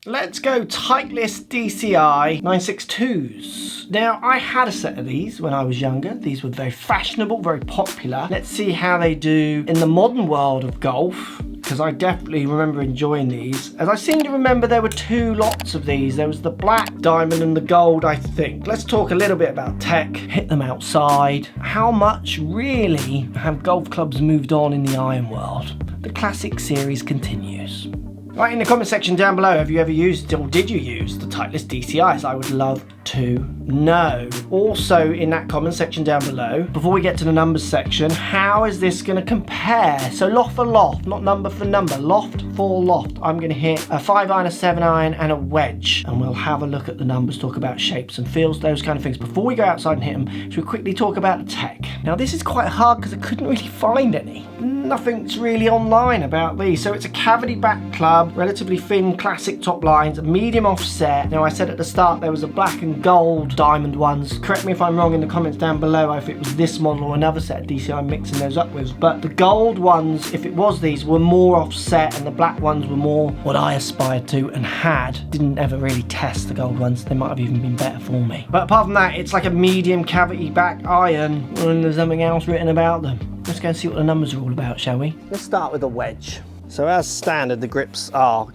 Let's go Titleist DCI 962s. Now, I had a set of these when I was younger. These were very fashionable, very popular. Let's see how they do in the modern world of golf, because I definitely remember enjoying these. As I seem to remember, there were two lots of these. There was the black diamond and the gold, I think. Let's talk a little bit about tech, hit them outside. How much really have golf clubs moved on in the iron world? The classic series continues. Right, in the comment section down below, have you ever used, or did you use the Titleist DCIs? I would love to know. Also in that comment section down below, before we get to the numbers section, how is this going to compare? So loft for loft, not number for number, loft for loft. I'm going to hit a 5 iron, a 7 iron and a wedge, and we'll have a look at the numbers, talk about shapes and feels, those kind of things. Before we go outside and hit them, should we quickly talk about the tech? Now this is quite hard because I couldn't really find any. Nothing's really online about these. So it's a cavity back club, relatively thin classic top lines, medium offset. Now I said at the start there was a black and gold diamond ones. Correct me if I'm wrong in the comments down below if it was this model or another set of DCI I'm mixing those up with. But the gold ones, if it was these, were more offset, and the black ones were more what I aspired to and had. Didn't ever really test the gold ones. They might have even been better for me. But apart from that, it's like a medium cavity back iron, and there's something else written about them. Let's go and see what the numbers are all about, shall we? Let's start with the wedge. So as standard, the grips are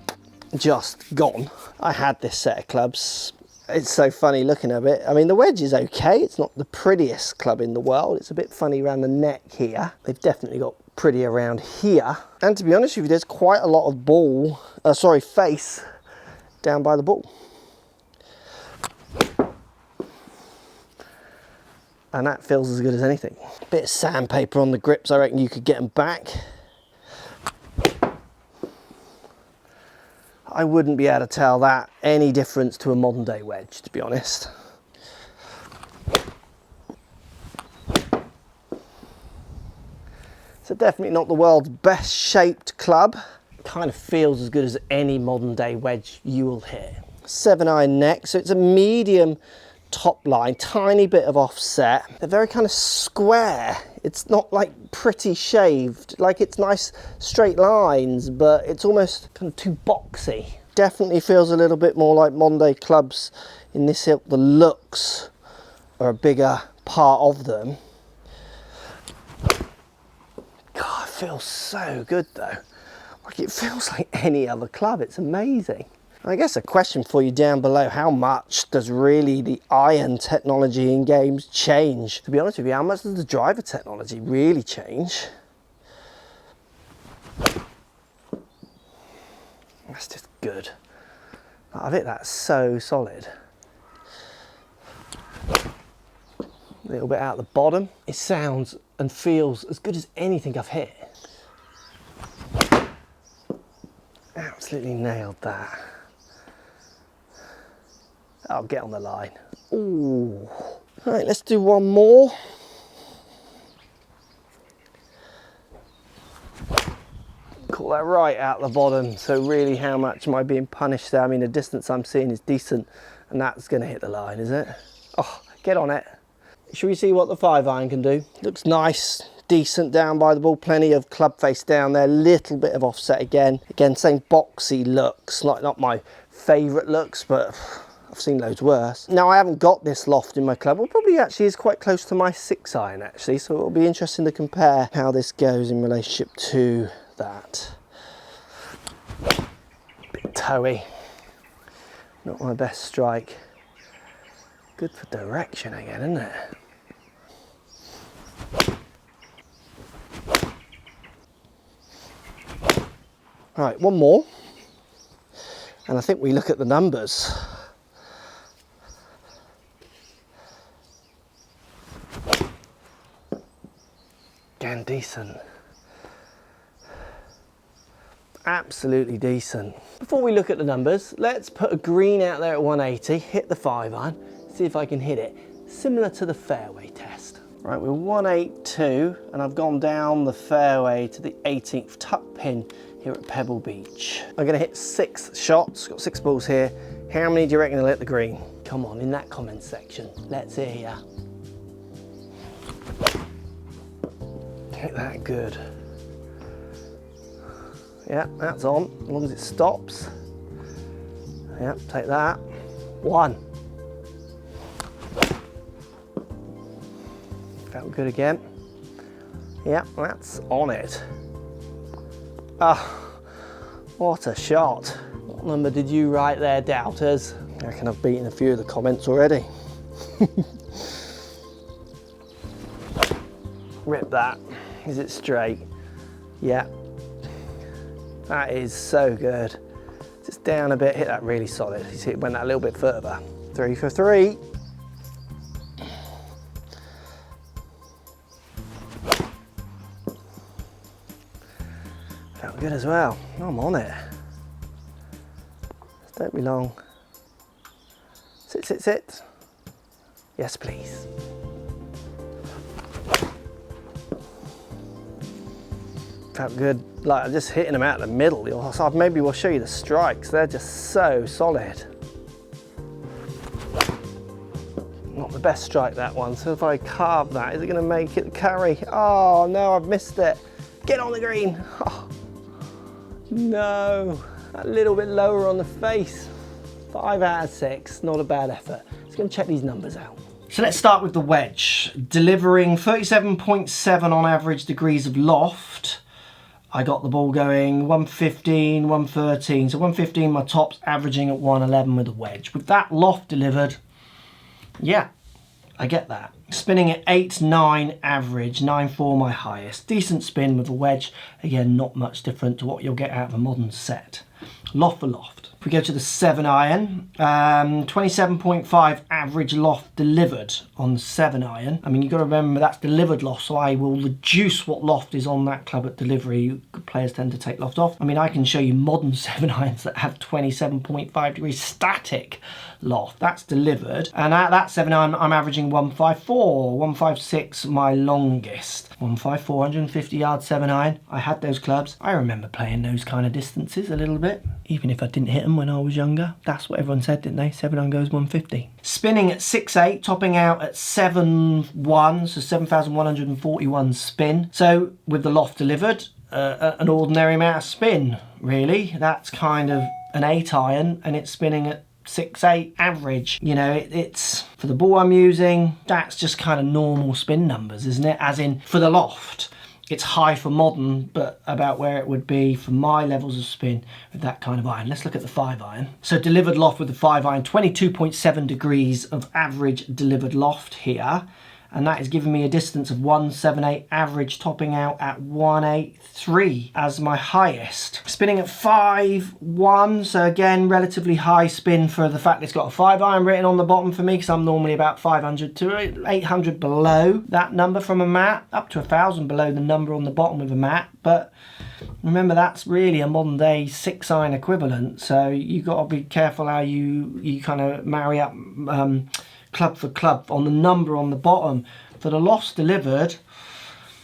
just gone. I had this set of clubs. It's so funny looking at it. I mean, the wedge is okay. It's not the prettiest club in the world. It's a bit funny around the neck here. They've definitely got pretty around here. And to be honest with you, there's quite a lot of face down by the ball. And that feels as good as anything. Bit of sandpaper on the grips, I reckon you could get them back. I wouldn't be able to tell that any difference to a modern day wedge, to be honest. So definitely not the world's best shaped club. Kind of feels as good as any modern day wedge you will hit. 7 iron neck, so it's a medium top line, tiny bit of offset. They're very kind of square. It's not like pretty shaved, like it's nice straight lines, but it's almost kind of too boxy. Definitely feels a little bit more like modern day clubs in this ilk. The looks are a bigger part of them. God, it feels so good though. Like it feels like any other club. It's amazing. I guess a question for you down below, how much does really the iron technology in games change? To be honest with you, how much does the driver technology really change? That's just good. I've hit that so solid. A little bit out the bottom. It sounds and feels as good as anything I've hit. Absolutely nailed that. I'll get on the line. Ooh. Right, let's do one more. Call that right out the bottom. So really, how much am I being punished there? I mean, the distance I'm seeing is decent, and that's going to hit the line, is it? Oh, get on it. Should we see what the 5 iron can do? Looks nice, decent down by the ball. Plenty of club face down there. Little bit of offset again. Again, same boxy looks. Not my favourite looks, but I've seen loads worse. Now I haven't got this loft in my club. Well, probably actually is quite close to my 6 iron actually, so it'll be interesting to compare how this goes in relationship to that. Bit toey. Not my best strike. Good for direction again, isn't it? Right, one more. And I think we look at the numbers. Again, decent. Absolutely decent. Before we look at the numbers, let's put a green out there at 180, hit the 5 iron, see if I can hit it. Similar to the fairway test. Right, we're 182, and I've gone down the fairway to the 18th tuck pin here at Pebble Beach. I'm gonna hit 6 shots, got 6 balls here. How many do you reckon will hit the green? Come on, in that comment section, let's hear ya. Hit that good. Yeah, that's on, as long as it stops. Yep, take that. 1. Felt good again. Yep, that's on it. Ah, what a shot. What number did you write there, doubters? I reckon I've beaten a few of the comments already. Rip that. Is it straight? Yeah. That is so good. Just down a bit, hit that really solid. You see it went that a little bit further. 3 for 3. Felt good as well. I'm on it. Don't be long. Sit, sit, sit. Yes, please. Felt good, like just hitting them out of the middle. So maybe we'll show you the strikes. They're just so solid. Not the best strike, that one. So if I carve that, is it going to make it carry? Oh no, I've missed it. Get on the green. Oh, no, a little bit lower on the face. 5 out of 6, not a bad effort. Just going to check these numbers out. So let's start with the wedge. Delivering 37.7 on average degrees of loft. I got the ball going 115, 113. So 115 my tops, averaging at 111 with a wedge. With that loft delivered, yeah, I get that. Spinning at 8.9 average, 9.4 my highest. Decent spin with a wedge. Again, not much different to what you'll get out of a modern set. Loft for loft. If we go to the 7 iron, 27.5 average loft delivered on the 7 iron. I mean, you've got to remember that's delivered loft, so I will reduce what loft is on that club at delivery. Good players tend to take loft off. I mean, I can show you modern 7 irons that have 27.5 degrees static loft. That's delivered. And at that 7 iron, I'm averaging 154, 156 my longest. 154, 150 yard 7 iron. I had those clubs. I remember playing those kind of distances a little bit, even if I didn't hit them when I was younger. That's what everyone said, didn't they? 7 iron goes 150. Spinning at 6.8, topping out at 7.1, so 7,141 spin. So with the loft delivered, an ordinary amount of spin, really. That's kind of an 8 iron, and it's spinning at 6.8 average. You know, it's for the ball I'm using, that's just kind of normal spin numbers, isn't it? As in for the loft, it's high for modern, but about where it would be for my levels of spin with that kind of iron. Let's look at the 5 iron. So delivered loft with the 5 iron, 22.7 degrees of average delivered loft here. And that is giving me a distance of 178 average, topping out at 183 as my highest. Spinning at 5.1, so again, relatively high spin for the fact that it's got a 5 iron written on the bottom for me, because I'm normally about 500 to 800 below that number from a mat, up to 1,000 below the number on the bottom with a mat. But remember, that's really a modern day 6 iron equivalent, so you've got to be careful how you kind of marry up club for club on the number on the bottom. For the lofts delivered,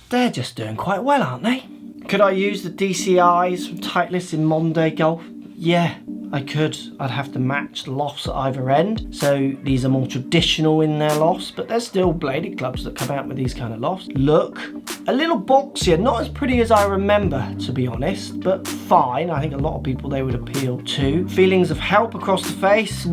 they're just doing quite well, aren't they? Could I use the DCIs from Titleist in modern day golf? Yeah, I could. I'd have to match the lofts at either end. So these are more traditional in their lofts, but there's still bladed clubs that come out with these kind of lofts. Look, a little boxier, not as pretty as I remember, to be honest, but fine. I think a lot of people they would appeal to. Feelings of help across the face,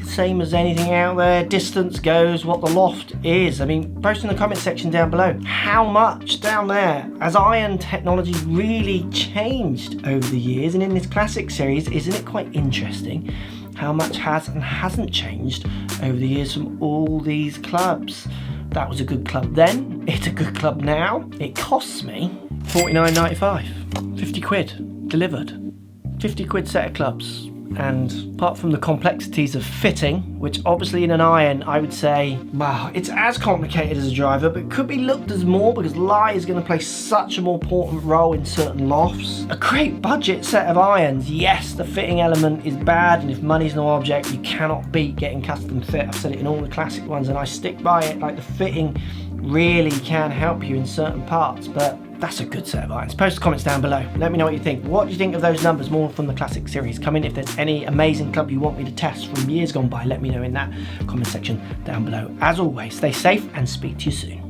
same as anything out there. Distance goes what the loft is. I mean, post in the comment section down below, how much down there has iron technology really changed over the years? And in this classic series, isn't it quite interesting how much has and hasn't changed over the years from all these clubs? That was a good club then, it's a good club now. It costs me $49.95, 50 quid delivered, 50 quid set of clubs. And apart from the complexities of fitting, which obviously in an iron I would say, wow, it's as complicated as a driver, but it could be looked as more because lie is going to play such a more important role in certain lofts. A great budget set of irons. Yes, the fitting element is bad, and if money's no object, you cannot beat getting custom fit. I've said it in all the classic ones and I stick by it. Like, the fitting really can help you in certain parts, but that's a good set of irons. Post comments down below. Let me know what you think. What do you think of those numbers more from the classic series? Come in if there's any amazing club you want me to test from years gone by. Let me know in that comment section down below. As always, stay safe and speak to you soon.